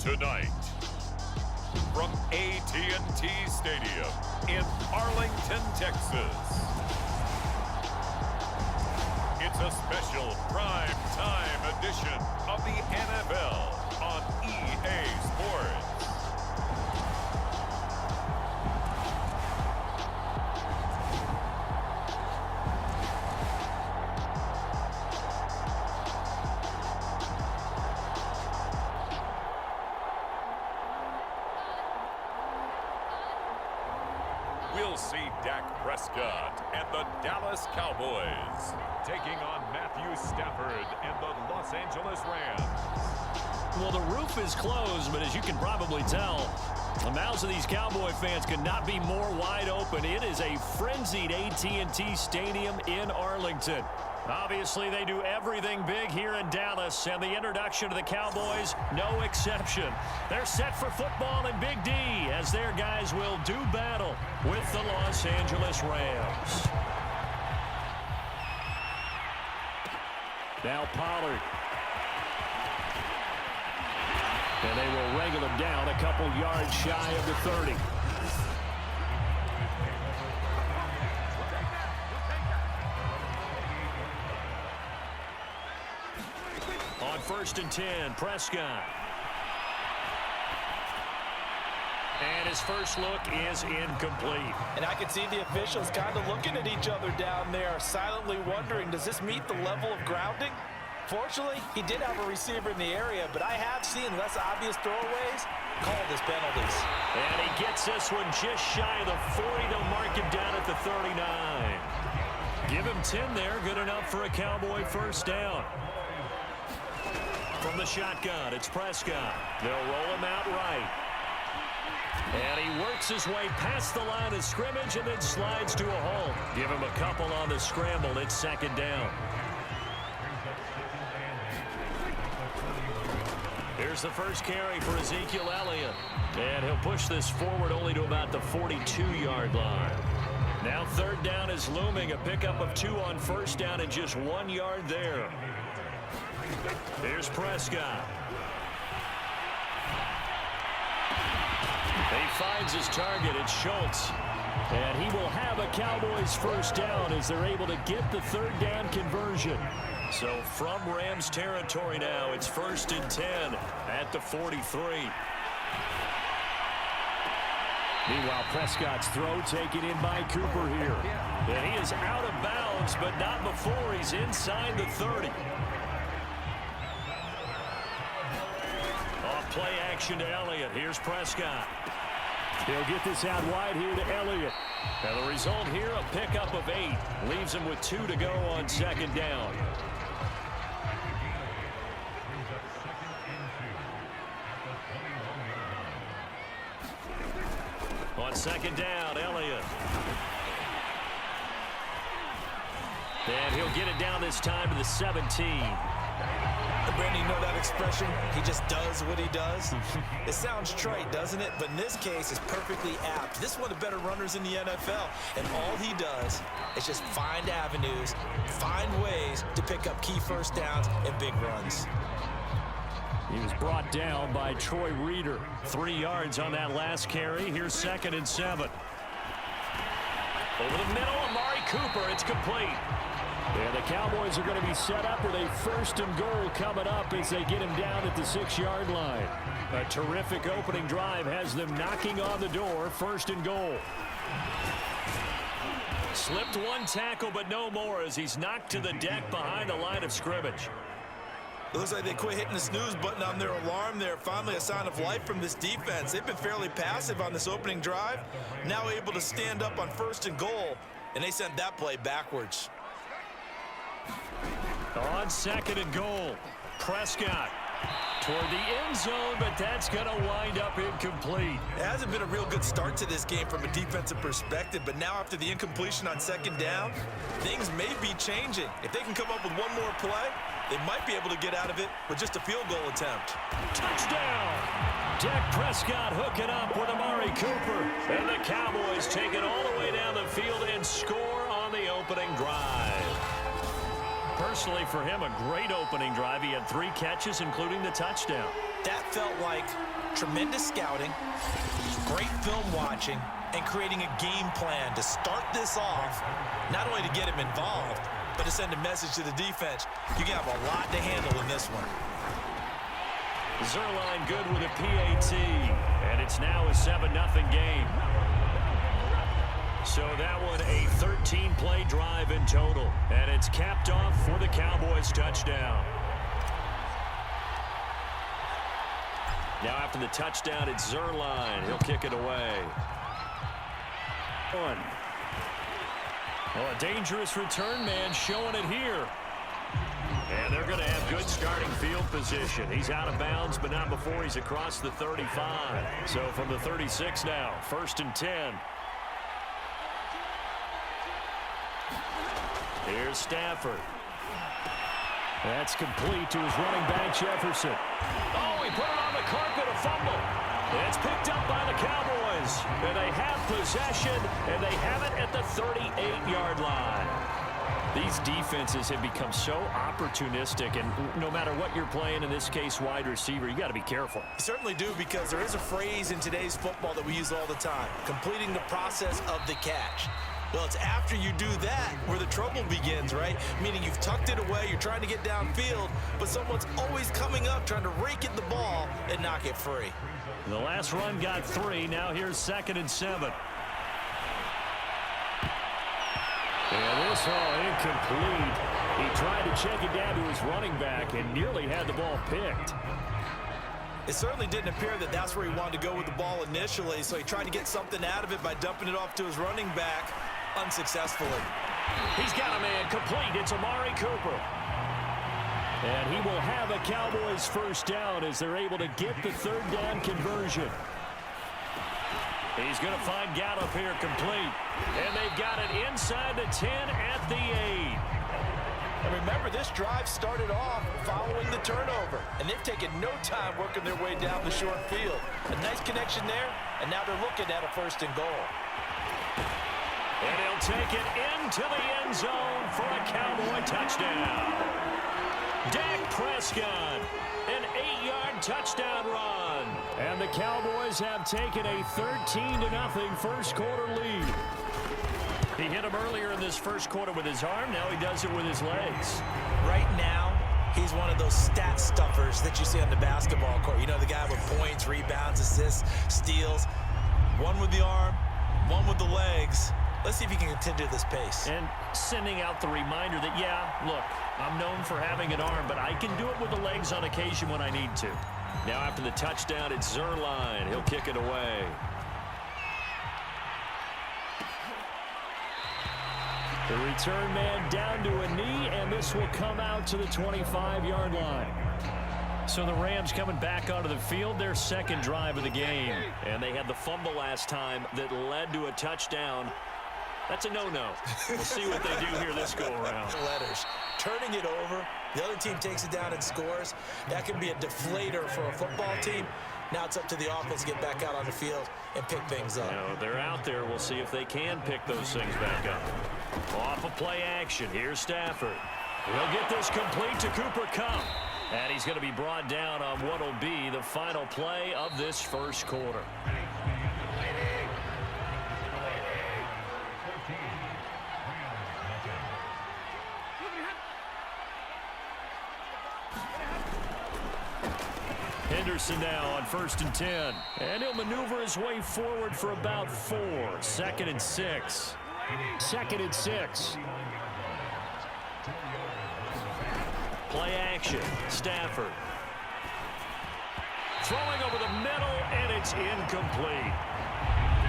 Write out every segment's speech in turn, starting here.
Tonight, from AT&T Stadium in Arlington, Texas, it's a special prime time edition of the NFL on EA Sports. We'll see Dak Prescott and the Dallas Cowboys taking on Matthew Stafford and the Los Angeles Rams. Well, the roof is closed, but as you can probably tell, the mouths of these Cowboy fans could not be more wide open. It is a frenzied AT&T Stadium in Arlington. Obviously, they do everything big here in Dallas, and the introduction to the Cowboys, no exception. They're set for football in Big D as their guys will do battle with the Los Angeles Rams. Now Pollard. And they will wrangle him down a couple yards shy of the 30. On 1st and 10, Prescott. And his first look is incomplete. And I can see the officials kind of looking at each other down there, silently wondering, does this meet the level of grounding? Fortunately, he did have a receiver in the area, but I have seen less obvious throwaways called as penalties. And he gets this one just shy of the 40. They'll mark him down at the 39. Give him 10 there, good enough for a Cowboy first down. From the shotgun, it's Prescott. They'll roll him out right. And he works his way past the line of scrimmage and then slides to a halt. Give him a couple on the scramble. It's 2nd down. Here's the first carry for Ezekiel Elliott. And he'll push this forward only to about the 42-yard line. Now 3rd down is looming. A pickup of 2 on 1st down and just 1 yard there. Here's Prescott. He finds his target. It's Schultz. And he will have a Cowboys first down as they're able to get the 3rd down conversion. So from Rams territory now, it's 1st and 10 at the 43. Meanwhile, Prescott's throw taken in by Cooper here. And he is out of bounds, but not before he's inside the 30. Off play action to Elliott. Here's Prescott. He'll get this out wide here to Elliott. And the result here, a pickup of 8. Leaves him with 2 to go on 2nd down. On 2nd down, Elliott. And he'll get it down this time to the 17. Brandon, you know that expression? He just does what he does. It sounds trite, doesn't it? But in this case, it's perfectly apt. This is one of the better runners in the NFL. And all he does is just find avenues, find ways to pick up key first downs and big runs. He was brought down by Troy Reeder. 3 yards on that last carry. Here's 2nd and 7. Over the middle, Amari Cooper. It's complete. And the Cowboys are going to be set up with a 1st and goal coming up as they get him down at the 6-yard line. A terrific opening drive has them knocking on the door. 1st and goal. Slipped 1 tackle, but no more as he's knocked to the deck behind the line of scrimmage. It looks like they quit hitting the snooze button on their alarm there. Finally a sign of life from this defense. They've been fairly passive on this opening drive. Now able to stand up on 1st and goal, and they sent that play backwards. On 2nd and goal, Prescott toward the end zone, but that's going to wind up incomplete. It hasn't been a real good start to this game from a defensive perspective, but now after the incompletion on 2nd down, things may be changing. If they can come up with one more play, they might be able to get out of it with just a field goal attempt. Touchdown! Dak Prescott hooking up with Amari Cooper. And the Cowboys take it all the way down the field and score on the opening drive. Personally, for him, a great opening drive. He had 3 catches, including the touchdown. That felt like take tremendous scouting, great film watching, and creating a game plan to start this off, not only to get him involved, but to send a message to the defense. You can have a lot to handle in this one. Zerline good with a PAT, and it's now a 7-0 game. So that one a 13-play drive in total, and it's capped off for the Cowboys touchdown. Now after the touchdown, it's Zerline. He'll kick it away. Well, a dangerous return man showing it here. And they're going to have good starting field position. He's out of bounds, but not before he's across the 35. So from the 36 now, 1st and 10. Here's Stafford. That's complete to his running back, Jefferson. Oh, he put it on the carpet, a fumble. It's picked up by the Cowboys. And they have possession, and they have it at the 38-yard line. These defenses have become so opportunistic, and no matter what you're playing, in this case wide receiver, you got to be careful. You certainly do, because there is a phrase in today's football that we use all the time, completing the process of the catch. Well, it's after you do that where the trouble begins, right? Meaning you've tucked it away, you're trying to get downfield, but someone's always coming up trying to rake at the ball and knock it free. The last run got 3. Now here's 2nd and 7. And this incomplete. He tried to check it down to his running back and nearly had the ball picked. It certainly didn't appear that that's where he wanted to go with the ball initially, so he tried to get something out of it by dumping it off to his running back unsuccessfully. He's got a man complete. It's Amari Cooper. And he will have a Cowboys first down as they're able to get the 3rd down conversion. He's going to find Gallup here complete. And they've got it inside the 10 at the 8. And remember, this drive started off following the turnover, and they've taken no time working their way down the short field. A nice connection there, and now they're looking at a 1st and goal. And he'll take it into the end zone for a Cowboy touchdown. Dak Prescott, an 8-yard touchdown run. And the Cowboys have taken a 13-0 first quarter lead. He hit him earlier in this first quarter with his arm. Now he does it with his legs. Right now, he's one of those stat stuffers that you see on the basketball court. You know, the guy with points, rebounds, assists, steals. One with the arm, one with the legs. Let's see if he can continue this pace. And sending out the reminder that, yeah, look, I'm known for having an arm, but I can do it with the legs on occasion when I need to. Now after the touchdown, it's Zerline. He'll kick it away. The return man down to a knee, and this will come out to the 25-yard line. So the Rams coming back onto the field, their 2nd drive of the game. And they had the fumble last time that led to a touchdown. That's a no-no. We'll see what they do here this go-around. Letters. Turning it over, the other team takes it down and scores. That can be a deflator for a football team. Now it's up to the offense to get back out on the field and pick things up. They're out there. We'll see if they can pick those things back up. Off of play action. Here's Stafford. He'll get this complete to Cooper Kupp. And he's going to be brought down on what will be the final play of this first quarter. Henderson now on 1st and 10. And he'll maneuver his way forward for about 4. 2nd and 6. 2nd and 6. Play action. Stafford. Throwing over the middle, and it's incomplete.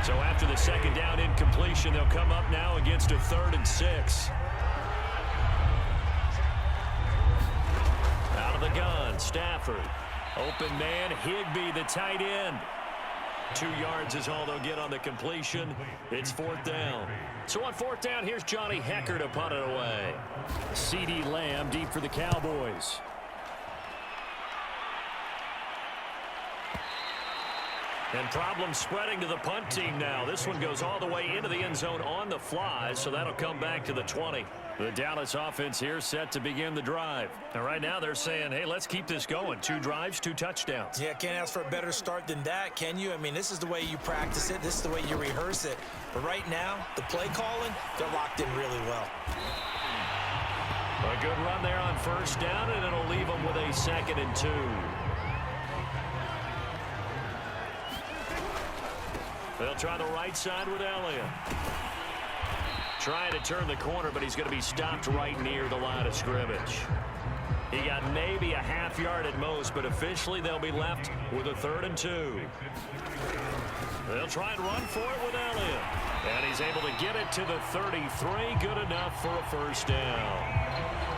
So after the 2nd down incompletion, they'll come up now against a 3rd and 6. Out of the gun, Stafford. Open man, Higbee, the tight end. 2 yards is all they'll get on the completion. It's 4th down. So on 4th down, here's Johnny Hekker to punt it away. CeeDee Lamb deep for the Cowboys. And problems spreading to the punt team now. This one goes all the way into the end zone on the fly, so that'll come back to the 20. The Dallas offense here set to begin the drive. And right now they're saying, hey, let's keep this going. 2 drives, 2 touchdowns. Yeah, can't ask for a better start than that, can you? I mean, this is the way you practice it. This is the way you rehearse it. But right now, the play calling, they're locked in really well. A good run there on first down, and it'll leave them with a 2nd and 2. They'll try the right side with Elliott. Trying to turn the corner, but he's going to be stopped right near the line of scrimmage. He got maybe a half yard at most, but officially they'll be left with a 3rd and 2. They'll try and run for it with Elliott. And he's able to get it to the 33. Good enough for a first down.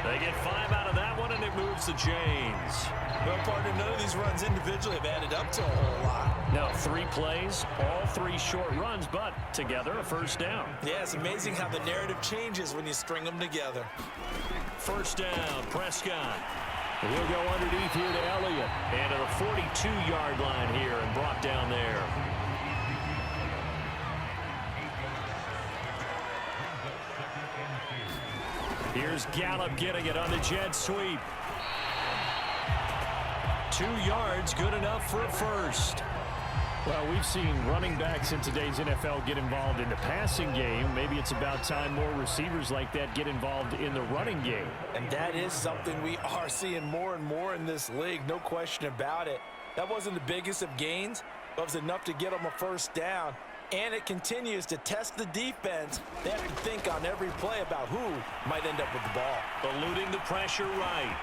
They get 5 out of that one, and it moves the chains. Well, partner, none of these runs individually have added up to a whole lot. Now, 3 plays, all 3 short runs, but together a first down. Yeah, it's amazing how the narrative changes when you string them together. First down, Prescott. He'll go underneath here to Elliott. And to the 42-yard line here and brought down there. Here's Gallup getting it on the jet sweep. 2 yards, good enough for a first. Well, we've seen running backs in today's NFL get involved in the passing game. Maybe it's about time more receivers like that get involved in the running game. And that is something we are seeing more and more in this league, no question about it. That wasn't the biggest of gains, but it was enough to get them a first down. And it continues to test the defense. They have to think on every play about who might end up with the ball. Eluding the pressure right.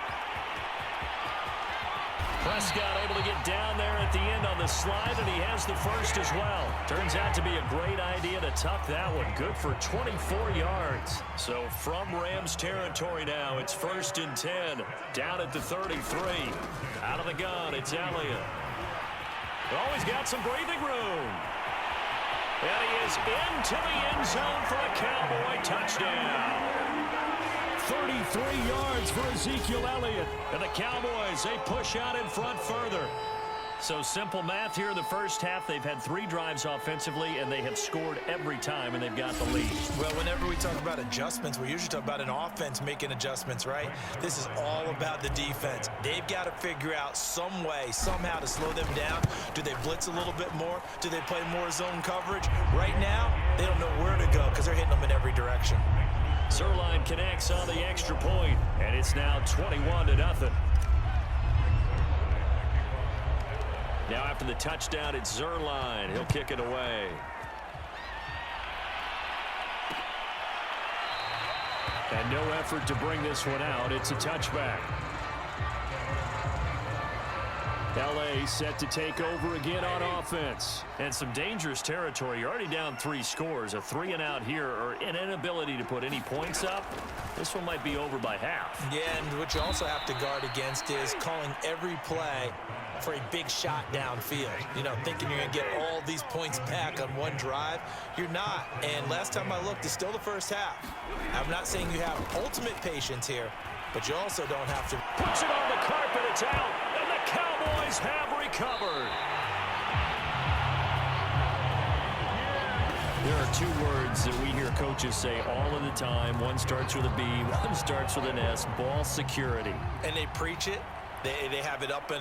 Prescott able to get down there at the end on the slide, and he has the first as well. Turns out to be a great idea to tuck that one. Good for 24 yards. So from Rams territory now, it's 1st and 10. Down at the 33. Out of the gun, it's Elliott. Oh, he's got some breathing room. And he is into the end zone for a Cowboy touchdown. 33 yards for Ezekiel Elliott. And the Cowboys, they push out in front further. So simple math here in the first half. They've had 3 drives offensively, and they have scored every time, and they've got the lead. Well, whenever we talk about adjustments, we usually talk about an offense making adjustments, right? This is all about the defense. They've got to figure out some way, somehow to slow them down. Do they blitz a little bit more? Do they play more zone coverage? Right now, they don't know where to go because they're hitting them in every direction. Zerline connects on the extra point, and it's now 21-0. Now after the touchdown, it's Zerline. He'll kick it away. And no effort to bring this one out. It's a touchback. L.A. set to take over again on offense. And some dangerous territory. You're already down 3 scores. A 3-and-out here, or an inability to put any points up. This one might be over by half. Yeah, and what you also have to guard against is calling every play for a big shot downfield. You know, thinking you're going to get all these points back on one drive. You're not. And last time I looked, it's still the first half. I'm not saying you have ultimate patience here, but you also don't have to. Puts it on the carpet. It's out. And the Cowboys have recovered. There are 2 words that we hear coaches say all of the time. One starts with a B, one starts with an S. Ball security. And they preach it. They have it up in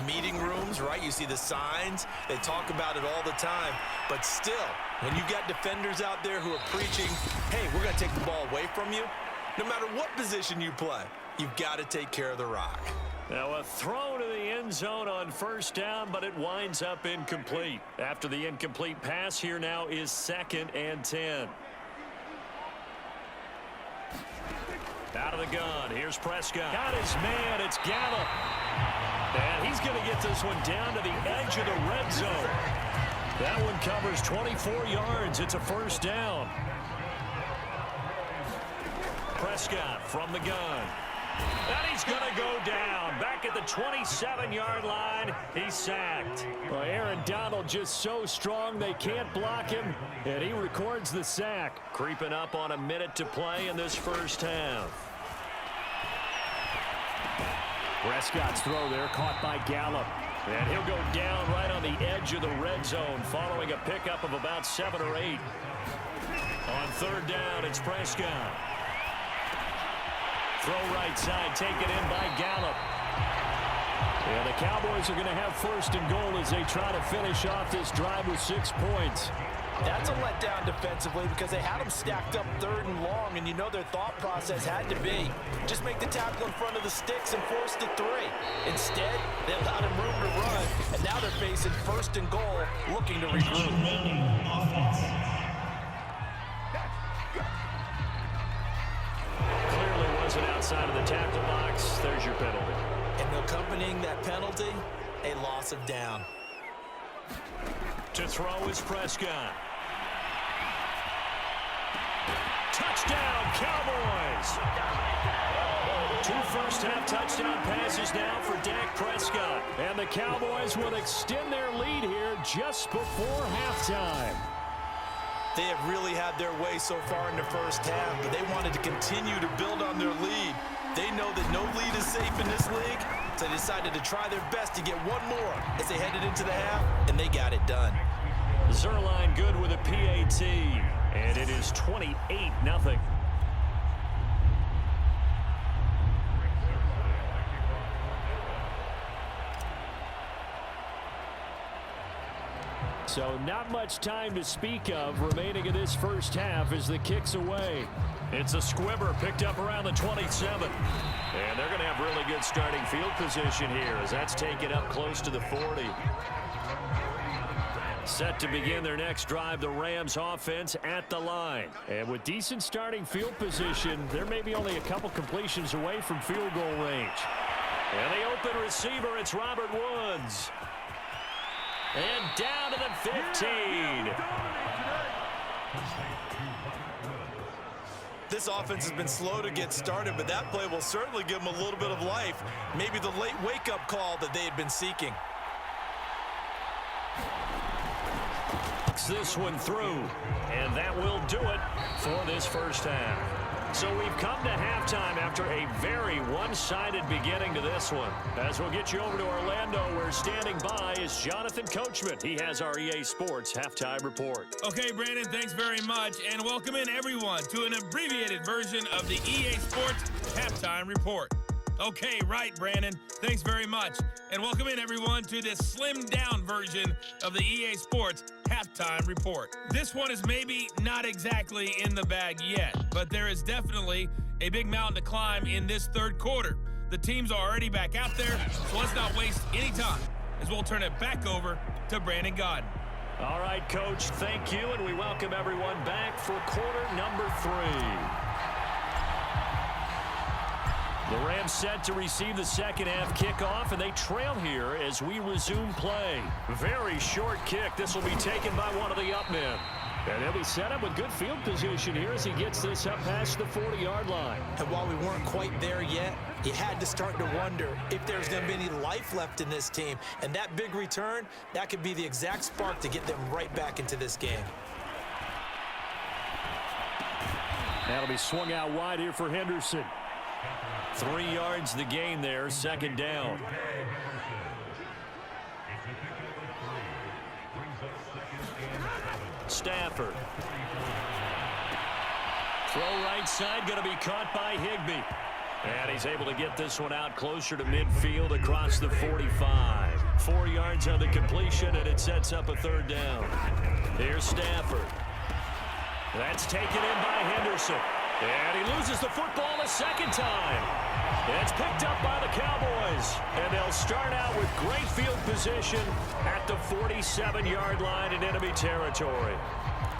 meeting rooms, right? You see the signs. They talk about it all the time. But still, when you've got defenders out there who are preaching, hey, we're going to take the ball away from you, no matter what position you play, you've got to take care of the rock. Now a throw to the end zone on first down, but it winds up incomplete. After the incomplete pass, here now is 2nd and 10. Out of the gun. Here's Prescott. Got his man. It's Gallup. And he's going to get this one down to the edge of the red zone. That one covers 24 yards. It's a first down. Prescott from the gun. And he's going to go down. Back at the 27-yard line. He's sacked. Well, Aaron Donald just so strong they can't block him, and he records the sack. Creeping up on a minute to play in this first half. Prescott's throw there caught by Gallup. And he'll go down right on the edge of the red zone following a pickup of about 7 or 8. On 3rd down, it's Prescott. Throw right side, taken in by Gallup. And the Cowboys are going to have first and goal as they try to finish off this drive with 6 points. That's a letdown defensively because they had them stacked up 3rd and long, and you know their thought process had to be just make the tackle in front of the sticks and force the 3. Instead, they allowed him room to run, and now they're facing first and goal, looking to regroup. Clearly wasn't outside of the tackle box. There's your penalty. And accompanying that penalty, a loss of down. To throw is Prescott. Touchdown, Cowboys! 2 first-half touchdown passes now for Dak Prescott. And the Cowboys will extend their lead here just before halftime. They have really had their way so far in the first half, but they wanted to continue to build on their lead. They know that no lead is safe in this league, so they decided to try their best to get one more as they headed into the half, and they got it done. Zerline good with a PAT, and it is 28-0. So not much time to speak of remaining in this first half as the kick's away. It's a squibber picked up around the 27. And they're going to have really good starting field position here as that's taken up close to the 40. Set to begin their next drive, the Rams offense at the line. And with decent starting field position, they're maybe only a couple completions away from field goal range. And the open receiver, it's Robert Woods. And down to the 15. This offense has been slow to get started, but that play will certainly give them a little bit of life. Maybe the late wake-up call that they had been seeking. This one through, and that will do it for this first half. So we've come to halftime after a very one-sided beginning to this one. As we'll get you over to Orlando, where standing by is Jonathan Coachman. He has our EA Sports Halftime Report. Okay, Brandon, thanks very much, and welcome in everyone to an abbreviated version of the EA Sports Halftime Report. Okay, right, Brandon. Thanks very much. And welcome in, everyone, to this slimmed-down version of the EA Sports Halftime Report. This one is maybe not exactly in the bag yet, but there is definitely a big mountain to climb in this third quarter. The teams are already back out there, so let's not waste any time as we'll turn it back over to Brandon Godden. All right, Coach, thank you, and we welcome everyone back for quarter number 3. The Rams set to receive the second half kickoff, and they trail here as we resume play. Very short kick. This will be taken by one of the up men. And he'll be set up with good field position here as he gets this up past the 40-yard line. And while we weren't quite there yet, you had to start to wonder if there's going to be any life left in this team. And that big return, that could be the exact spark to get them right back into this game. That'll be swung out wide here for Henderson. 3 yards the gain there, second down. Stafford. Throw right side, going to be caught by Higbee. And he's able to get this one out closer to midfield across the 45. 4 yards on the completion, and it sets up a third down. Here's Stafford. That's taken in by Henderson. And he loses the football a second time. And it's picked up by the Cowboys. And they'll start out with great field position at the 47-yard line in enemy territory.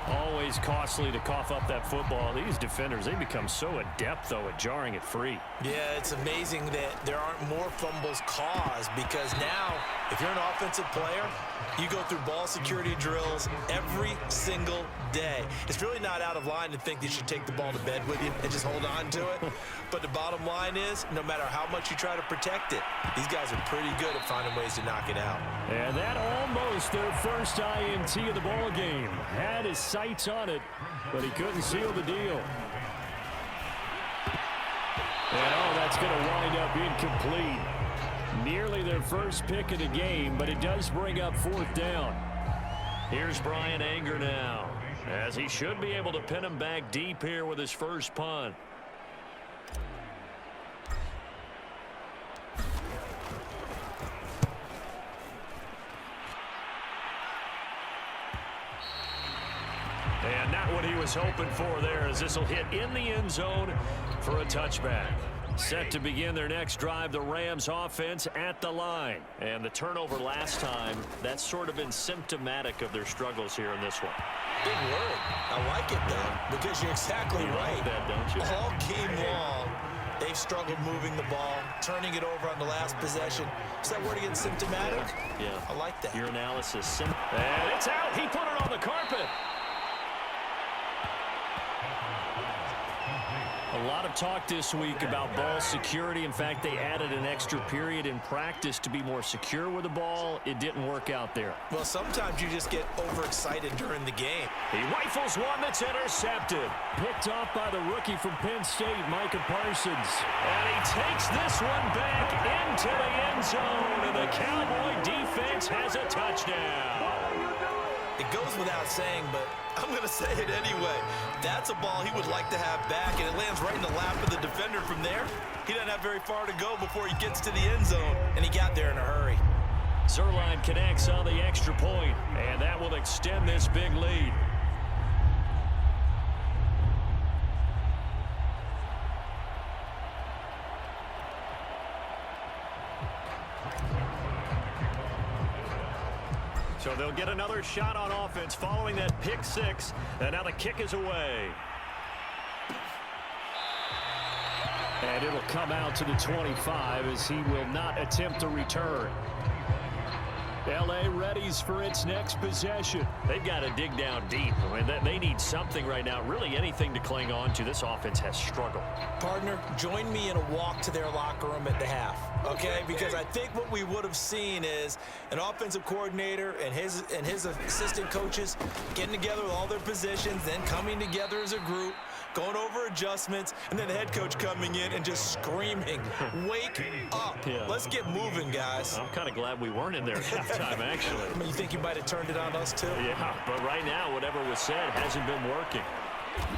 Always costly to cough up that football. These defenders, they become so adept, though, at jarring it free. Yeah, it's amazing that there aren't more fumbles caused because now, if you're an offensive player, you go through ball security drills every single day. It's really not out of line to think that you should take the ball to bed with you and just hold on to it. But the bottom line is, no matter how much you try to protect it, these guys are pretty good at finding ways to knock it out. And that almost their first INT of the ball game. Had his sights on it, but he couldn't seal the deal. And that's going to wind up incomplete. Nearly their first pick of the game, but it does bring up fourth down. Here's Brian Anger now, as he should be able to pin him back deep here with his first punt. And not what he was hoping for there, as this will hit in the end zone for a touchback. Set to begin their next drive, the Rams offense at the line. And the turnover last time, that's sort of been symptomatic of their struggles here in this one. Big word. I like it, though, because you're exactly right. Like that, don't you? All game long, they've struggled moving the ball, turning it over on the last possession. Is that word again, symptomatic? Yeah. I like that. Your analysis. And it's out. He put it on the carpet. A lot of talk this week about ball security. In fact, they added an extra period in practice to be more secure with the ball. It didn't work out there. Well, sometimes you just get overexcited during the game. He rifles one that's intercepted. Picked off by the rookie from Penn State, Micah Parsons. And he takes this one back into the end zone, and the Cowboy defense has a touchdown. It goes without saying, but I'm going to say it anyway. That's a ball he would like to have back, and it lands right in the lap of the defender from there. He doesn't have very far to go before he gets to the end zone, and he got there in a hurry. Zerline connects on the extra point, and that will extend this big lead. So they'll get another shot on offense following that pick six, and now the kick is away. And it'll come out to the 25 as he will not attempt to return. L.A. readies for its next possession. They've got to dig down deep. I mean, they need something right now, really anything to cling on to. This offense has struggled. Partner, join me in a walk to their locker room at the half, okay? Because I think what we would have seen is an offensive coordinator and his assistant coaches getting together with all their positions, then coming together as a group, going over adjustments, and then the head coach coming in and just screaming, wake up. Yeah. Let's get moving, guys. I'm kind of glad we weren't in there at halftime, actually. I mean, you think you might have turned it on us, too? Yeah, but right now, whatever was said hasn't been working.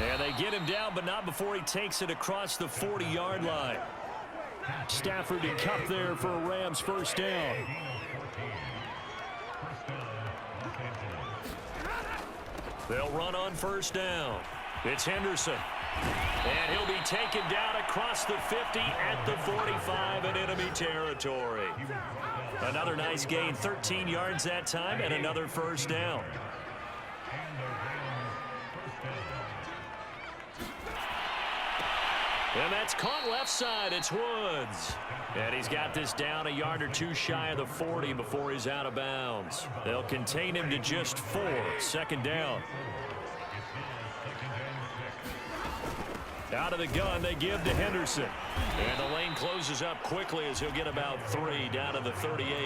And they get him down, but not before he takes it across the 40-yard line. Stafford and Cup there for a Rams first down. They'll run on first down. It's Henderson. And he'll be taken down across the 50 at the 45 in enemy territory. Another nice gain, 13 yards that time, and another first down. And that's caught left side. It's Woods. And he's got this down a yard or two shy of the 40 before he's out of bounds. They'll contain him to just 4. Second down. Out of the gun, they give to Henderson. And the lane closes up quickly as he'll get about 3 down to the 38.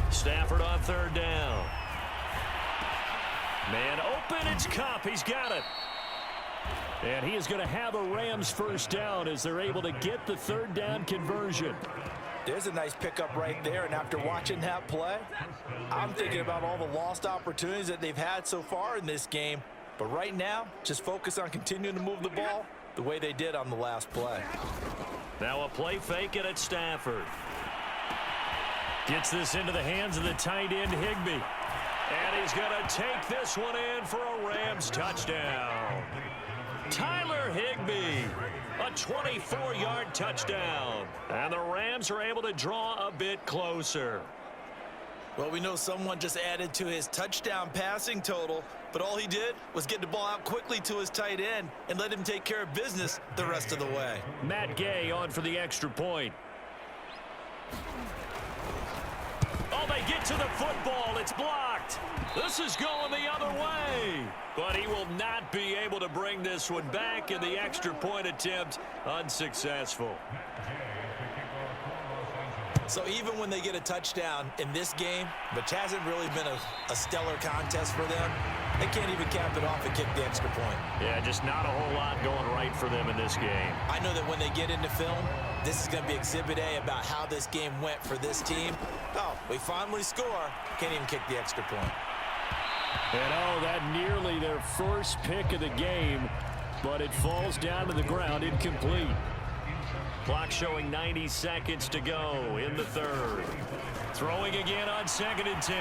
Stafford on third down. Man open, it's Cup. He's got it. And he is going to have a Rams first down as they're able to get the third down conversion. There's a nice pickup right there, and after watching that play, I'm thinking about all the lost opportunities that they've had so far in this game. But right now, just focus on continuing to move the ball the way they did on the last play. Now a play fake it at Stafford. Gets this into the hands of the tight end, Higbee. And he's going to take this one in for a Rams touchdown. Tyler Higbee, a 24-yard touchdown. And the Rams are able to draw a bit closer. Well, we know someone just added to his touchdown passing total, but all he did was get the ball out quickly to his tight end and let him take care of business the rest of the way. Matt Gay on for the extra point. Oh, they get to the football. It's blocked. This is going the other way. But he will not be able to bring this one back, and the extra point attempt unsuccessful. So even when they get a touchdown in this game, which hasn't really been a stellar contest for them, they can't even cap it off and kick the extra point. Yeah, just not a whole lot going right for them in this game. I know that when they get into film, this is going to be Exhibit A about how this game went for this team. Oh, we finally score. Can't even kick the extra point. And oh, that nearly their first pick of the game, but it falls down to the ground incomplete. Clock showing 90 seconds to go in the third. Throwing again on 2nd and 10.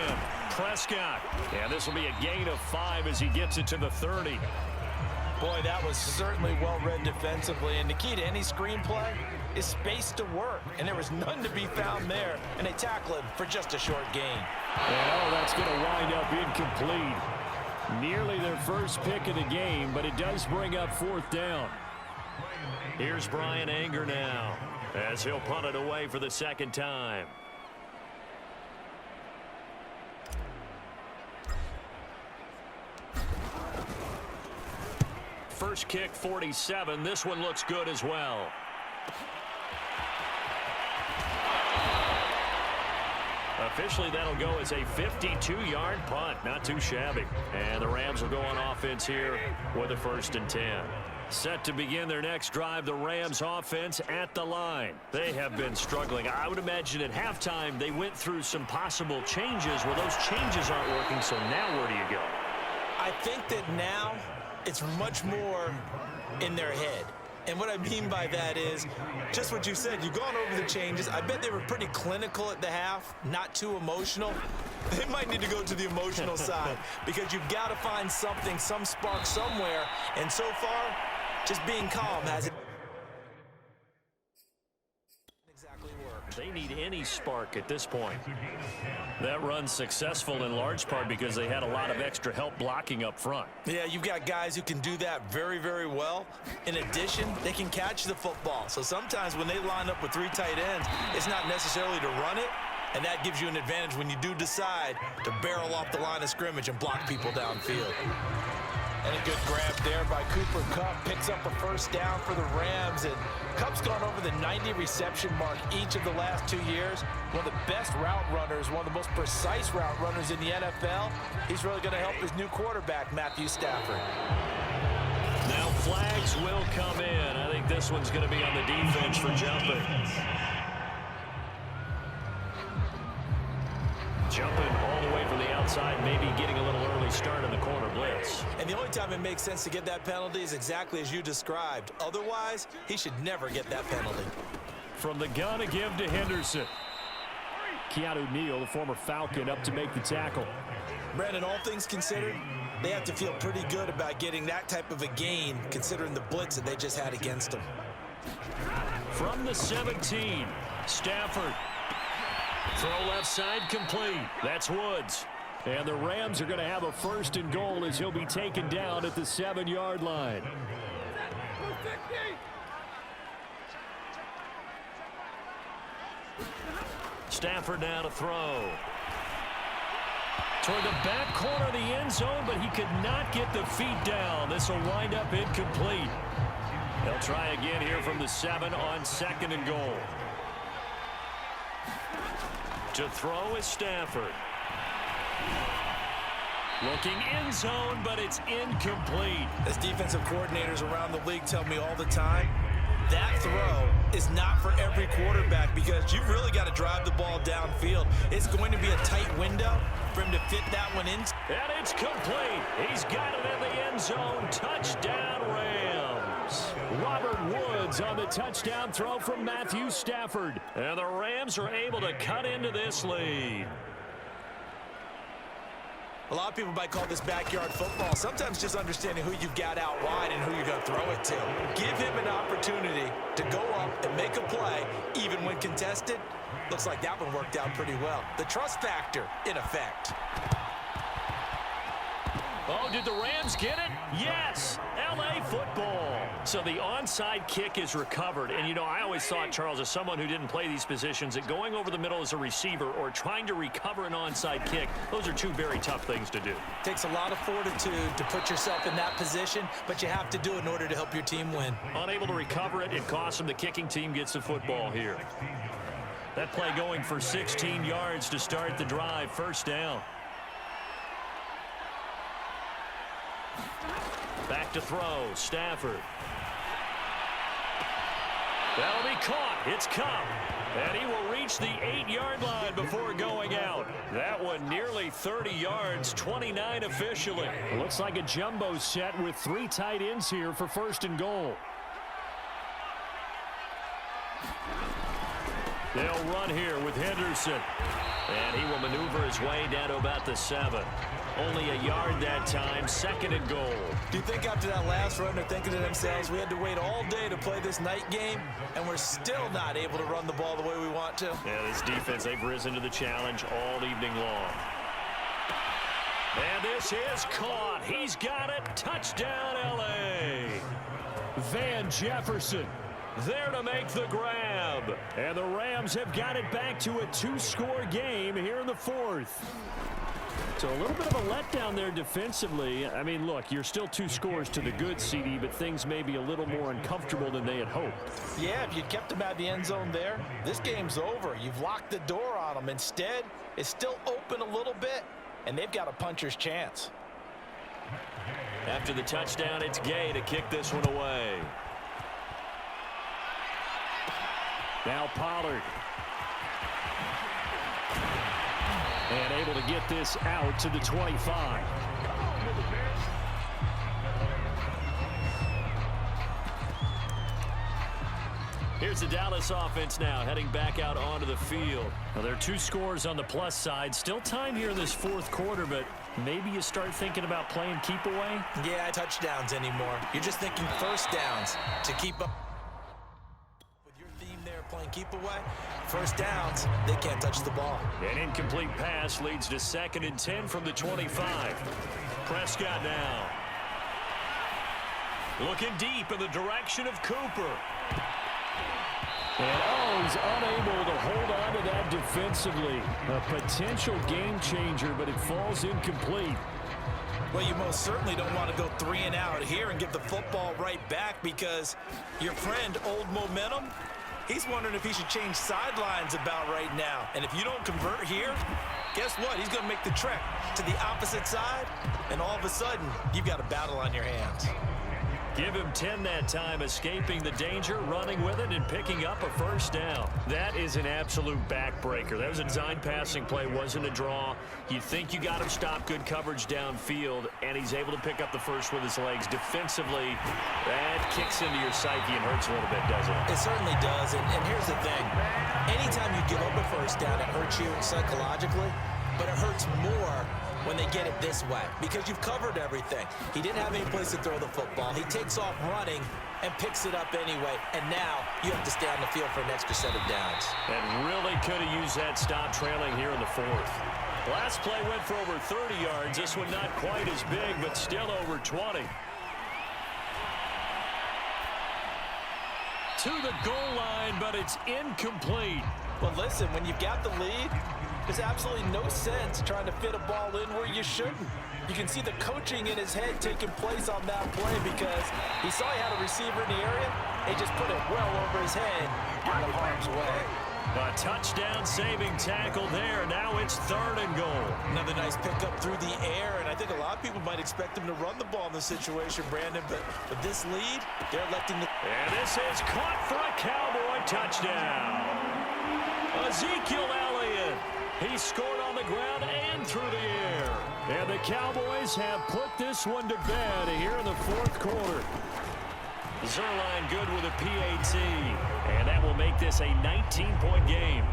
Prescott. And this will be a gain of 5 as he gets it to the 30. Boy, that was certainly well-read defensively. And the key to any screenplay is space to work. And there was none to be found there. And they tackle him for just a short gain. And that's going to wind up incomplete. Nearly their first pick of the game, but it does bring up 4th down. Here's Brian Anger now as he'll punt it away for the second time. First kick 47. This one looks good as well. Officially, that'll go as a 52-yard punt. Not too shabby. And the Rams will go on offense here with a 1st and 10. Set to begin their next drive, the Rams offense at the line. They have been struggling. I would imagine at halftime they went through some possible changes. Well, those changes aren't working, so now where do you go? I think that now it's much more in their head. And what I mean by that is just what you said. You've gone over the changes. I bet they were pretty clinical at the half, not too emotional. They might need to go to the emotional side because you've got to find something, some spark somewhere. And so far, just being calm hasn't exactly worked. They need any spark at this point. That run's successful in large part because they had a lot of extra help blocking up front. Yeah, you've got guys who can do that very, very well. In addition, they can catch the football. So sometimes when they line up with 3 tight ends, it's not necessarily to run it, and that gives you an advantage when you do decide to barrel off the line of scrimmage and block people downfield. And a good grab there by Cooper Kupp. Picks up a 1st down for the Rams. And Kupp's gone over the 90 reception mark each of the last 2 years. One of the best route runners, one of the most precise route runners in the NFL. He's really going to help his new quarterback, Matthew Stafford. Now flags will come in. I think this one's going to be on the defense for jumping. Jumping all the way from the outside, maybe getting a little early start in the corner blitz. And the only time it makes sense to get that penalty is exactly as you described. Otherwise, he should never get that penalty. From the gun to give to Henderson. Keanu Neal, the former Falcon, up to make the tackle. Brandon, all things considered, they have to feel pretty good about getting that type of a gain considering the blitz that they just had against them. From the 17, Stafford. Throw left side complete. That's Woods. And the Rams are going to have a 1st and goal as he'll be taken down at the 7-yard line. Stafford now to throw. Toward the back corner of the end zone, but he could not get the feet down. This will wind up incomplete. They'll try again here from the 7 on 2nd and goal. To throw is Stafford. Looking end zone, but it's incomplete. As defensive coordinators around the league tell me all the time, that throw is not for every quarterback because you've really got to drive the ball downfield. It's going to be a tight window for him to fit that one in. And it's complete. He's got it in the end zone. Touchdown, Rams. Robert Woods on the touchdown throw from Matthew Stafford. And the Rams are able to cut into this lead. A lot of people might call this backyard football. Sometimes just understanding who you've got out wide and who you're going to throw it to. Give him an opportunity to go up and make a play, even when contested. Looks like that one worked out pretty well. The trust factor in effect. Oh, did the Rams get it? Yes! L.A. football. So the onside kick is recovered. And, you know, I always thought, Charles, as someone who didn't play these positions, that going over the middle as a receiver or trying to recover an onside kick, those are 2 very tough things to do. Takes a lot of fortitude to put yourself in that position, but you have to do it in order to help your team win. Unable to recover it, it costs them. The kicking team gets the football here. That play going for 16 yards to start the drive. 1st down. Back to throw, Stafford. That'll be caught. It's Kupp. And he will reach the 8-yard line before going out. That one nearly 30 yards, 29 officially. It looks like a jumbo set with 3 tight ends here for 1st and goal. They'll run here with Henderson. And he will maneuver his way down to about the 7. Only a yard that time, 2nd and goal. Do you think after that last run they're thinking to themselves, we had to wait all day to play this night game, and we're still not able to run the ball the way we want to? Yeah, this defense, they've risen to the challenge all evening long. And this is caught. He's got it. Touchdown, L.A. Van Jefferson there to make the grab. And the Rams have got it back to a 2-score game here in the 4th. So a little bit of a letdown there defensively. I mean, look, you're still 2 scores to the good, CD, but things may be a little more uncomfortable than they had hoped. Yeah, if you'd kept them out of the end zone there, this game's over. You've locked the door on them. Instead, it's still open a little bit, and they've got a puncher's chance. After the touchdown, it's Gay to kick this one away. Now Pollard. And able to get this out to the 25. Here's the Dallas offense now heading back out onto the field. Well, there are 2 scores on the plus side. Still time here in this 4th quarter, but maybe you start thinking about playing keep away? Yeah, touchdowns anymore. You're just thinking first downs to keep up with your theme there, playing keep away. First downs, they can't touch the ball. An incomplete pass leads to 2nd and 10 from the 25. Prescott now. Looking deep in the direction of Cooper. And he's unable to hold on to that defensively. A potential game changer, but it falls incomplete. Well, you most certainly don't want to go 3 and out here and give the football right back, because your friend, Old Momentum, he's wondering if he should change sidelines about right now. And if you don't convert here, guess what? He's going to make the trek to the opposite side, and all of a sudden, you've got a battle on your hands. Give him 10 that time, escaping the danger, running with it, and picking up a first down. That is an absolute backbreaker. That was a design passing play, wasn't a draw. You think you got him stopped, good coverage downfield, and he's able to pick up the first with his legs. Defensively, that kicks into your psyche and hurts a little bit, doesn't it? It certainly does, and here's the thing. Anytime you give up a first down, it hurts you psychologically, but it hurts more when they get it this way, because you've covered everything. He didn't have any place to throw the football. He takes off running and picks it up anyway, and now you have to stay on the field for an extra set of downs. And really could have used that stop trailing here in the 4th. Last play went for over 30 yards. This one not quite as big, but still over 20. To the goal line, but it's incomplete. Well, listen, when you've got the lead, there's absolutely no sense trying to fit a ball in where you shouldn't. You can see the coaching in his head taking place on that play, because he saw he had a receiver in the area. He just put it well over his head, out of harm's way. A touchdown-saving tackle there. Now it's 3rd and goal. Another nice pickup through the air, and I think a lot of people might expect him to run the ball in this situation, Brandon, but with this lead, they're electing to... And this is caught for a Cowboy touchdown. Ezekiel Elliott. He scored on the ground and through the air. And the Cowboys have put this one to bed here in the 4th quarter. Zerline good with a PAT. And that will make this a 19-point game.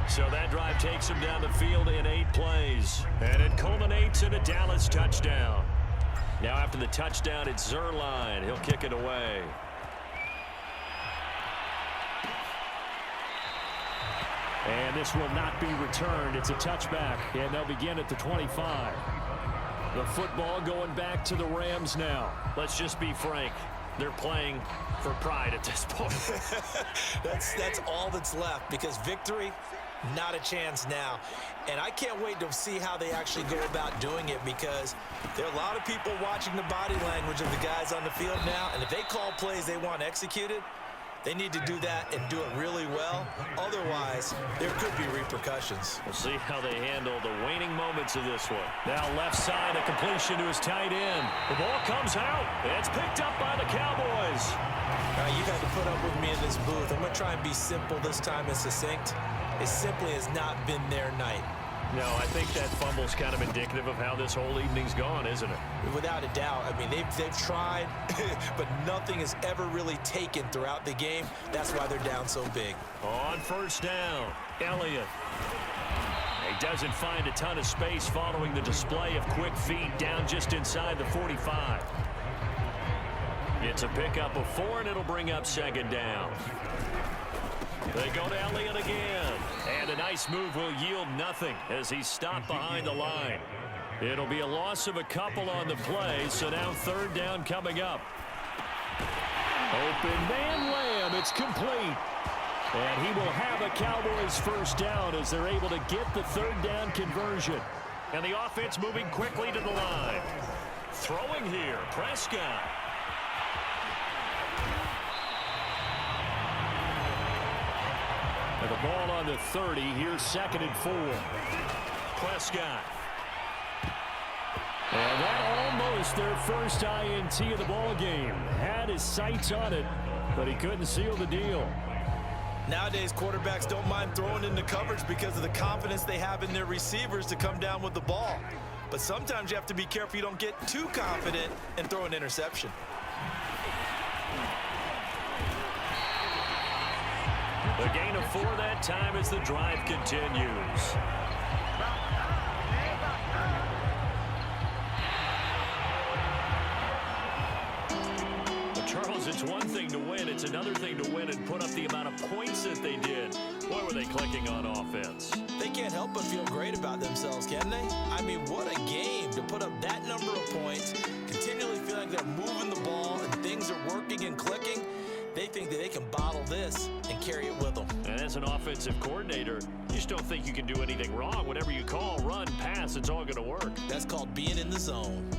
So that drive takes him down the field in 8 plays. And it culminates in a Dallas touchdown. Now after the touchdown, it's Zerline. He'll kick it away. And this will not be returned. It's a touchback, and they'll begin at the 25. The football going back to the Rams now. Let's just be frank. They're playing for pride at this point. That's all that's left, because victory, not a chance now. And I can't wait to see how they actually go about doing it, because there are a lot of people watching the body language of the guys on the field now, and if they call plays they want executed, they need to do that and do it really well. Otherwise, there could be repercussions. We'll see how they handle the waning moments of this one. Now left side, a completion to his tight end. The ball comes out. It's picked up by the Cowboys. All right, you got to put up with me in this booth. I'm going to try and be simple this time and succinct. It simply has not been their night. No, I think that fumble's kind of indicative of how this whole evening's gone, isn't it? Without a doubt. I mean, they've tried, but nothing has ever really taken throughout the game. That's why they're down so big. On first down, Elliott. He doesn't find a ton of space following the display of quick feet down just inside the 45. It's a pickup of 4, and it'll bring up second down. They go to Elliott again. And a nice move will yield nothing as he's stopped behind the line. It'll be a loss of a couple on the play, so now third down coming up. Open man Lamb, it's complete. And he will have a Cowboys first down as they're able to get the third down conversion. And the offense moving quickly to the line. Throwing here, Prescott. And the ball on the 30. Here's 2nd and 4. Prescott. And that almost their first INT of the ball game. Had his sights on it, but he couldn't seal the deal. Nowadays, quarterbacks don't mind throwing into coverage because of the confidence they have in their receivers to come down with the ball. But sometimes you have to be careful you don't get too confident and throw an interception. The gain of 4 that time as the drive continues. Charles, it's one thing to win. It's another thing to win and put up the amount of points that they did. Boy, were they clicking on offense. They can't help but feel great about themselves, can they? I mean, what a game to put up that number of points, continually feeling they're moving the ball and things are working and clicking. They think that they can bottle this and carry it with them. And as an offensive coordinator, you just don't think you can do anything wrong. Whatever you call, run, pass, it's all going to work. That's called being in the zone.